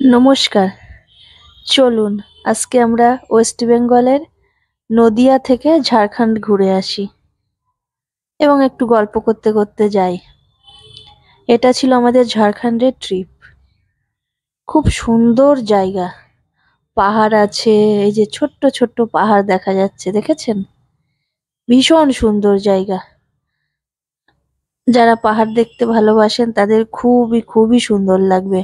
নমস্কার। চলুন আজকে আমরা ওয়েস্ট বেঙ্গলের নদিয়া থেকে ঝাড়খণ্ড ঘুরে আসি এবং একটু গল্প করতে করতে যাই। এটা ছিল আমাদের ঝাড়খণ্ডের ট্রিপ। খুব সুন্দর জায়গা, পাহাড় আছে, এই যে ছোট্ট ছোট্ট পাহাড় দেখা যাচ্ছে, দেখেছেন? ভীষণ সুন্দর জায়গা। যারা পাহাড় দেখতে ভালোবাসেন তাদের খুবই খুবই সুন্দর লাগবে।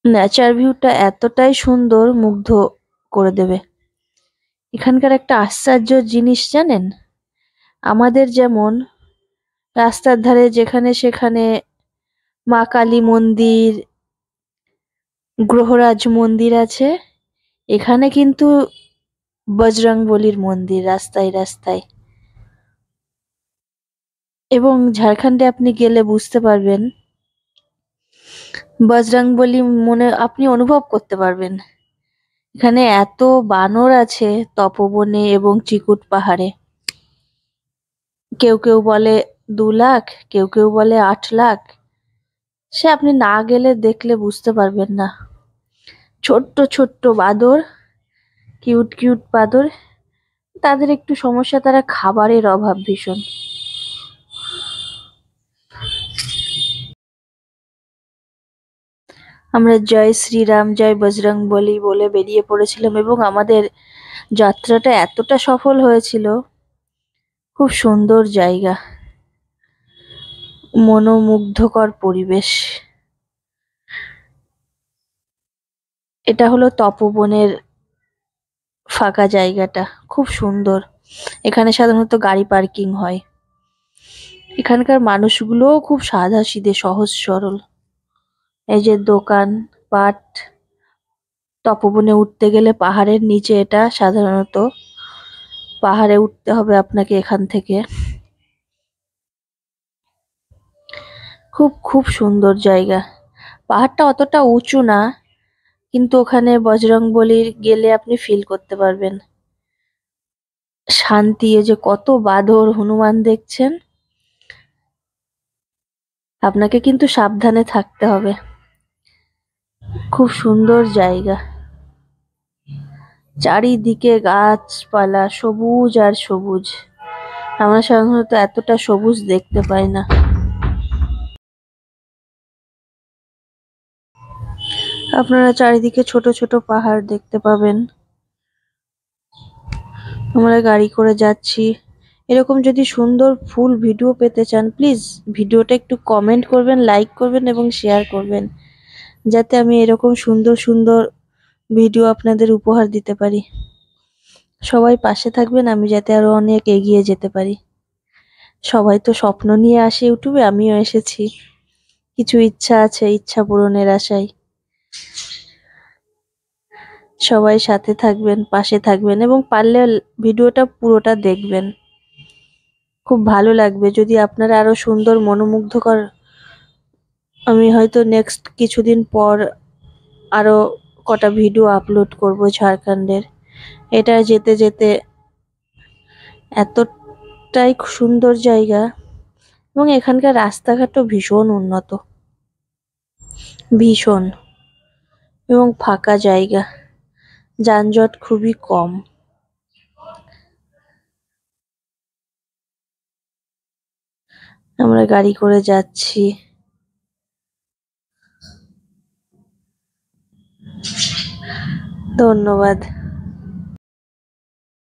নেচার ভিউটা এতটাই সুন্দর, মুগ্ধ করে দেবে। এখানকার একটা আশ্চর্য জিনিস জানেন, আমাদের যেমন রাস্তার ধারে যেখানে সেখানে মা কালী মন্দির, গ্রহরাজ মন্দির আছে, এখানে কিন্তু বজরংবলীর মন্দির রাস্তায় রাস্তায়। এবং ঝাড়খণ্ডে আপনি গেলে বুঝতে পারবেন, বজরংবলী মনে আপনি অনুভব করতে পারবেন। এখানে এত বানর আছে তপবনে এবং চিকুট পাহাড়ে। কেউ কেউ বলে 2 লাখ, কেউ কেউ বলে 8 লাখ। সে আপনি না গেলে দেখলে বুঝতে পারবেন না। ছোট্ট ছোট্ট বাদর, কিউট কিউট বাদর। তাদের একটু সমস্যা, তারা খাবারের অভাব ভীষণ। আমরা জয় শ্রীরাম জয় বজরংবলী বলে বেরিয়ে পড়েছিলাম এবং আমাদের যাত্রাটা এতটা সফল হয়েছিল। খুব সুন্দর জায়গা, মনোমুগ্ধকর পরিবেশ। এটা হলো তপবনের ফাঁকা জায়গাটা, খুব সুন্দর। এখানে সাধারণত গাড়ি পার্কিং হয়। এখানকার মানুষগুলোও খুব সাধাসিধে, সহজ সরল। এই যে দোকান পাট। তপবনে উঠতে গেলে পাহাড়ের নিচে, এটা সাধারণত পাহাড়ে উঠতে হবে আপনাকে এখান থেকে। খুব খুব সুন্দর জায়গা। পাহাড়টা অতটা উঁচু না, কিন্তু ওখানে বজরংবলীর গেলে আপনি ফিল করতে পারবেন শান্তি। এই যে কত বাঁদর, হনুমান দেখছেন। আপনাকে কিন্তু সাবধানে থাকতে হবে। খুব সুন্দর জায়গা, চারিদিকে গাছপালা, সবুজ আর সবুজ। আমরা সাধারণত এতটা সবুজ দেখতে পাই না। আপনারা চারিদিকে ছোট ছোট পাহাড় দেখতে পাবেন। আমরা গাড়ি করে যাচ্ছি। এরকম যদি সুন্দর ফুল ভিডিও পেতে চান, প্লিজ ভিডিওটা একটু কমেন্ট করবেন, লাইক করবেন এবং শেয়ার করবেন, যাতে আমি এরকম সুন্দর সুন্দর ভিডিও আপনাদের উপহার দিতে পারি। সবাই পাশে থাকবেন, আমি যাতে আরো অনেক এগিয়ে যেতে পারি। সবাই তো স্বপ্ন নিয়ে আসে ইউটিউবে, আমিও এসেছি। কিছু ইচ্ছা আছে, ইচ্ছা পূরণের আশায়। সবাই সাথে থাকবেন, পাশে থাকবেন এবং পারলে ভিডিওটা পুরোটা দেখবেন। খুব ভালো লাগবে যদি আপনারা আরো সুন্দর মনোমুগ্ধকর। আমি হয়তো নেক্সট কিছুদিন পর আরো কটা ভিডিও আপলোড করব ঝাড়খণ্ডের। এটা যেতে যেতে এতটাই সুন্দর জায়গা এবং এখানকার রাস্তাঘাটও ভীষণ উন্নত, ভীষণ, এবং ফাঁকা জায়গা, যানজট খুবই কম। আমরা গাড়ি করে যাচ্ছি। ধন্যবাদ।